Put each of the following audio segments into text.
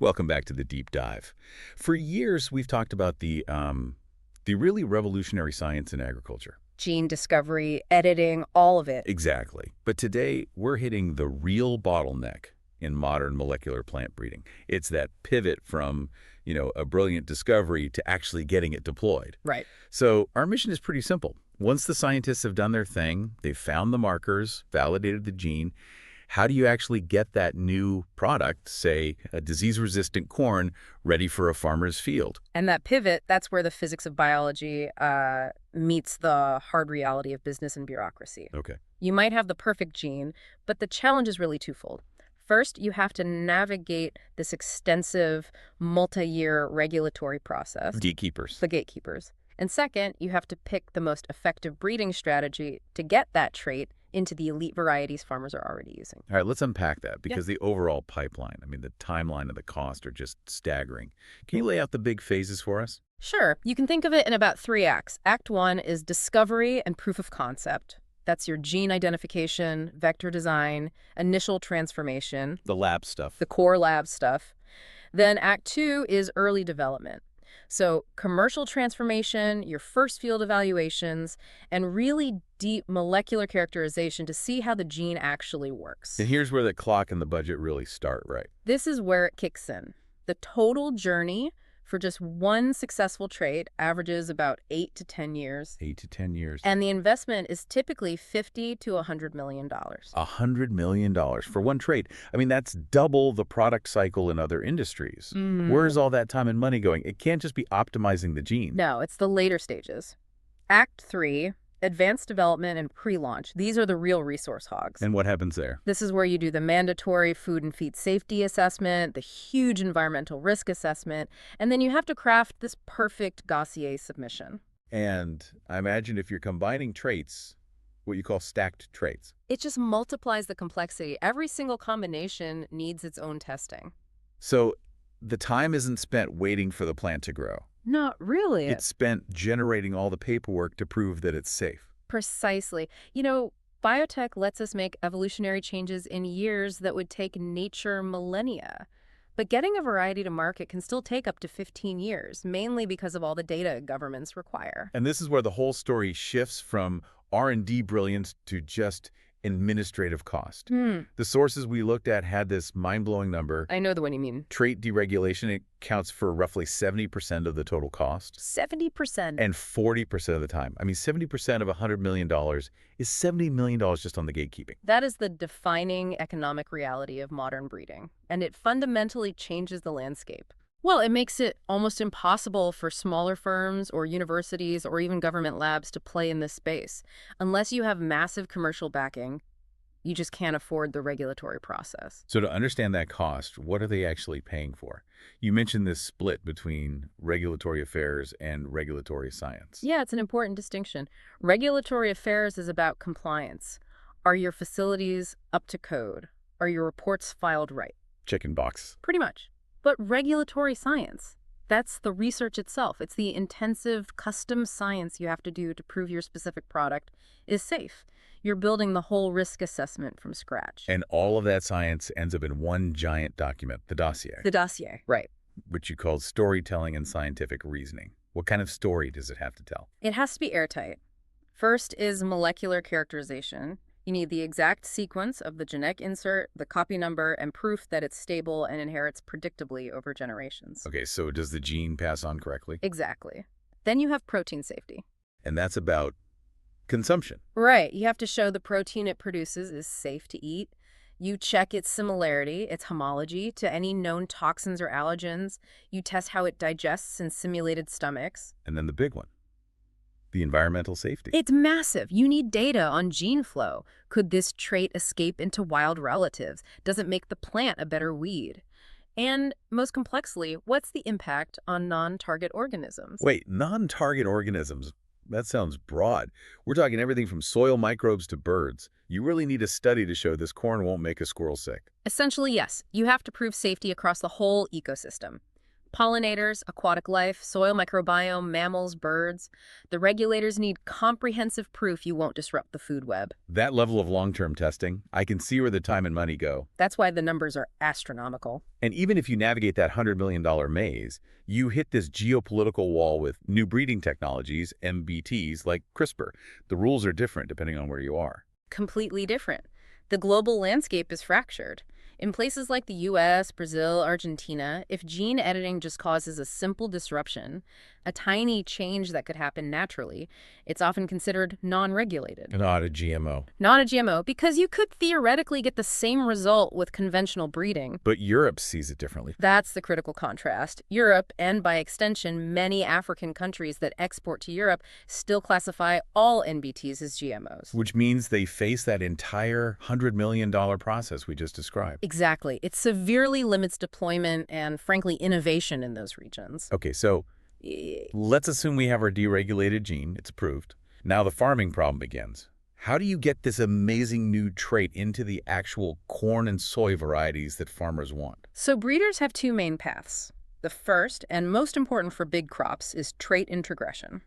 Welcome back to the deep dive. For years, we've talked about the really revolutionary science in agriculture. Gene discovery, editing, all of it. Exactly. But today, we're hitting the real bottleneck in modern molecular plant breeding. It's that pivot from, a brilliant discovery to actually getting it deployed. Right. So our mission is pretty simple. Once the scientists have done their thing, they've found the markers, validated the gene, how do you actually get that new product, say a disease-resistant corn, ready for a farmer's field? And that pivot, that's where the physics of biology meets the hard reality of business and bureaucracy. Okay. You might have the perfect gene, but the challenge is really twofold. First, you have to navigate this extensive, multi-year regulatory process. Gatekeepers. The gatekeepers. And second, you have to pick the most effective breeding strategy to get that trait into the elite varieties farmers are already using. All right, let's unpack that because the overall pipeline, the timeline and the cost are just staggering. Can you lay out the big phases for us? Sure. You can think of it in about 3 acts. Act 1 is discovery and proof of concept. That's your gene identification, vector design, initial transformation. The lab stuff. The core lab stuff. Then Act 2 is early development. So commercial transformation, your first field evaluations, and really deep molecular characterization to see how the gene actually works. And here's where the clock and the budget really start, right? This is where it kicks in. The total journey for just one successful trait averages about 8 to 10 years. 8 to 10 years. And the investment is typically $50 to $100 million. $100 million for one trait. That's double the product cycle in other industries. Where's all that time and money going? It can't just be optimizing the gene. No, it's the later stages. Act 3, advanced development and pre-launch. These are the real resource hogs. And what happens there? This is where you do the mandatory food and feed safety assessment, the huge environmental risk assessment, and then you have to craft this perfect dossier submission. And I imagine if you're combining traits, what you call stacked traits. It just multiplies the complexity. Every single combination needs its own testing. So the time isn't spent waiting for the plant to grow. Not really. It's spent generating all the paperwork to prove that it's safe. Precisely. Biotech lets us make evolutionary changes in years that would take nature millennia. But getting a variety to market can still take up to 15 years, mainly because of all the data governments require. And this is where the whole story shifts from R&D brilliance to just administrative cost. The sources we looked at had this mind-blowing number. I know the one you mean. Trait deregulation, it counts for roughly 70% of the total cost. 70%. And 40% of the time. 70% of $100 million is $70 million just on the gatekeeping. That is the defining economic reality of modern breeding, and it fundamentally changes the landscape. Well, it makes it almost impossible for smaller firms or universities or even government labs to play in this space. Unless you have massive commercial backing, you just can't afford the regulatory process. So to understand that cost, what are they actually paying for? You mentioned this split between regulatory affairs and regulatory science. Yeah, it's an important distinction. Regulatory affairs is about compliance. Are your facilities up to code? Are your reports filed right? Chicken box. Pretty much. But regulatory science, that's the research itself. It's the intensive custom science you have to do to prove your specific product is safe. You're building the whole risk assessment from scratch. And all of that science ends up in one giant document, the dossier. The dossier, right. Which you call storytelling and scientific reasoning. What kind of story does it have to tell? It has to be airtight. First is molecular characterization. You need the exact sequence of the genetic insert, the copy number, and proof that it's stable and inherits predictably over generations. Okay, so does the gene pass on correctly? Exactly. Then you have protein safety. And that's about consumption. Right. You have to show the protein it produces is safe to eat. You check its similarity, its homology, to any known toxins or allergens. You test how it digests in simulated stomachs. And then the big one. The environmental safety. It's massive. You need data on gene flow. Could this trait escape into wild relatives? Does it make the plant a better weed? And most complexly, what's the impact on non-target organisms? Wait, non-target organisms? That sounds broad. We're talking everything from soil microbes to birds. You really need a study to show this corn won't make a squirrel sick. Essentially, yes. You have to prove safety across the whole ecosystem. Pollinators, aquatic life, soil microbiome, mammals, birds. The regulators need comprehensive proof you won't disrupt the food web. That level of long-term testing, I can see where the time and money go. That's why the numbers are astronomical. And even if you navigate that $100 million maze, you hit this geopolitical wall with new breeding technologies, MBTs, like CRISPR. The rules are different depending on where you are. Completely different. The global landscape is fractured. In places like the US, Brazil, Argentina, if gene editing just causes a simple disruption, a tiny change that could happen naturally, it's often considered non-regulated. Not a GMO. Not a GMO, because you could theoretically get the same result with conventional breeding. But Europe sees it differently. That's the critical contrast. Europe, and by extension, many African countries that export to Europe, still classify all NBTs as GMOs. Which means they face that entire $100 million process we just described. Exactly. It severely limits deployment and, frankly, innovation in those regions. Okay, so let's assume we have our deregulated gene. It's approved. Now the farming problem begins. How do you get this amazing new trait into the actual corn and soy varieties that farmers want? So breeders have two main paths. The first, and most important for big crops, is trait introgression.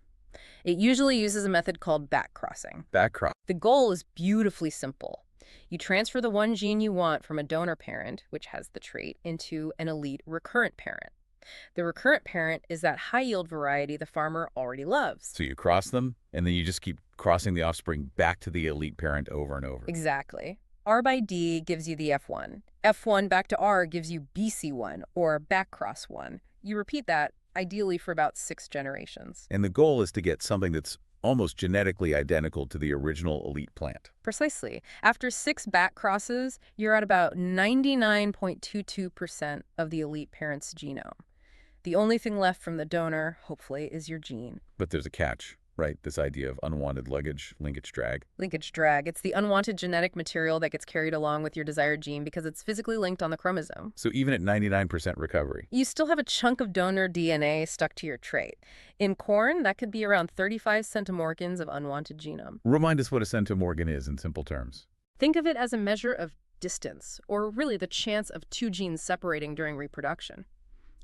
It usually uses a method called backcrossing. Backcross. The goal is beautifully simple. You transfer the one gene you want from a donor parent, which has the trait, into an elite recurrent parent. The recurrent parent is that high-yield variety the farmer already loves. So you cross them, and then you just keep crossing the offspring back to the elite parent over and over. Exactly. R by D gives you the F1. F1 back to R gives you BC1, or backcross 1. You repeat that, ideally for about 6 generations. And the goal is to get something that's almost genetically identical to the original elite plant. Precisely. After 6 back crosses, you're at about 99.22% of the elite parent's genome. The only thing left from the donor, hopefully, is your gene. But there's a catch, right? This idea of unwanted linkage drag. Linkage drag. It's the unwanted genetic material that gets carried along with your desired gene because it's physically linked on the chromosome. So even at 99% recovery, You still have a chunk of donor DNA stuck to your trait. In corn, that could be around 35 centimorgans of unwanted genome. remind us what a centimorgan is in simple terms. Think of it as a measure of distance, or really the chance of 2 genes separating during reproduction.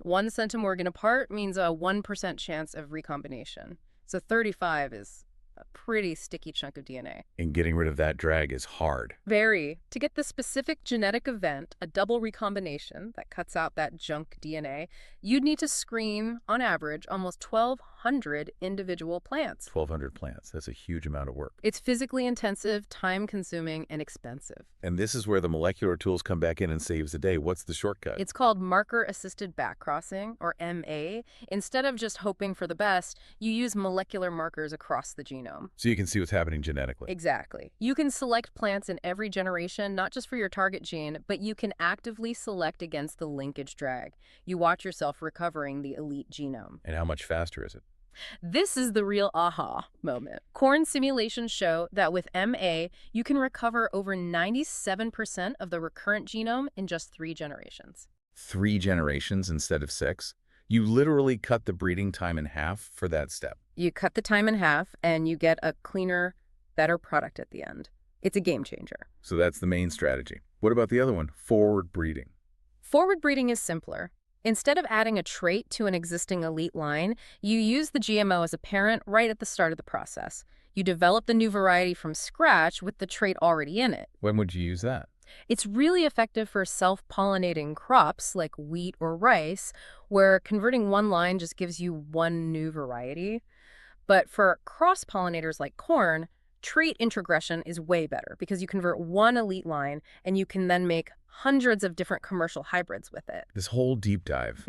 1 centimorgan apart means a 1% chance of recombination. So 35 is a pretty sticky chunk of DNA. And getting rid of that drag is hard. Very. To get the specific genetic event, a double recombination that cuts out that junk DNA, you'd need to screen, on average, almost 1,200 individual plants. 1,200 plants. That's a huge amount of work. It's physically intensive, time-consuming, and expensive. And this is where the molecular tools come back in and saves the day. What's the shortcut? It's called marker-assisted backcrossing, or MA. Instead of just hoping for the best, you use molecular markers across the genome. So you can see what's happening genetically. Exactly. You can select plants in every generation, not just for your target gene, but you can actively select against the linkage drag. You watch yourself recovering the elite genome. And how much faster is it? This is the real aha moment. Corn simulations show that with MA, you can recover over 97% of the recurrent genome in just 3 generations. 3 generations instead of 6? You literally cut the breeding time in half for that step. You cut the time in half, and you get a cleaner, better product at the end. It's a game changer. So that's the main strategy. What about the other one? Forward breeding. Forward breeding is simpler. Instead of adding a trait to an existing elite line, you use the GMO as a parent right at the start of the process. You develop the new variety from scratch with the trait already in it. When would you use that? It's really effective for self-pollinating crops like wheat or rice, where converting one line just gives you one new variety. But for cross-pollinators like corn, trait introgression is way better because you convert one elite line and you can then make hundreds of different commercial hybrids with it. This whole deep dive,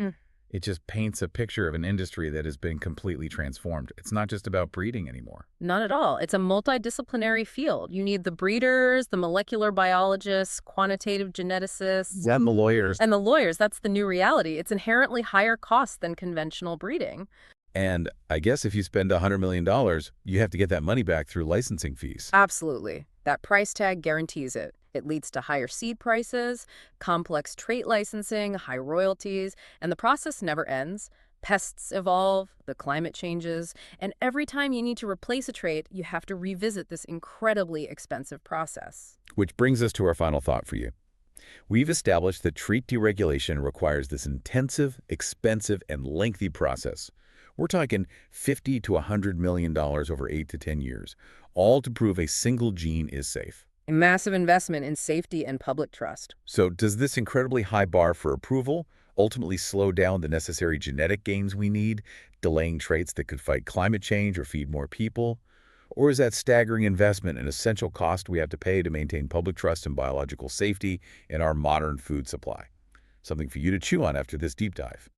it just paints a picture of an industry that has been completely transformed. It's not just about breeding anymore. Not at all. It's a multidisciplinary field. You need the breeders, the molecular biologists, quantitative geneticists. And the lawyers. And the lawyers. That's the new reality. It's inherently higher cost than conventional breeding. And I guess if you spend $100 million, you have to get that money back through licensing fees. Absolutely. That price tag guarantees it. It leads to higher seed prices, complex trait licensing, high royalties, and the process never ends. Pests evolve, the climate changes, and every time you need to replace a trait, you have to revisit this incredibly expensive process. Which brings us to our final thought for you. We've established that trait deregulation requires this intensive, expensive, and lengthy process. We're talking $50 to $100 million over 8 to 10 years, all to prove a single gene is safe. A massive investment in safety and public trust. So does this incredibly high bar for approval ultimately slow down the necessary genetic gains we need, delaying traits that could fight climate change or feed more people? Or is that staggering investment an essential cost we have to pay to maintain public trust and biological safety in our modern food supply? Something for you to chew on after this deep dive.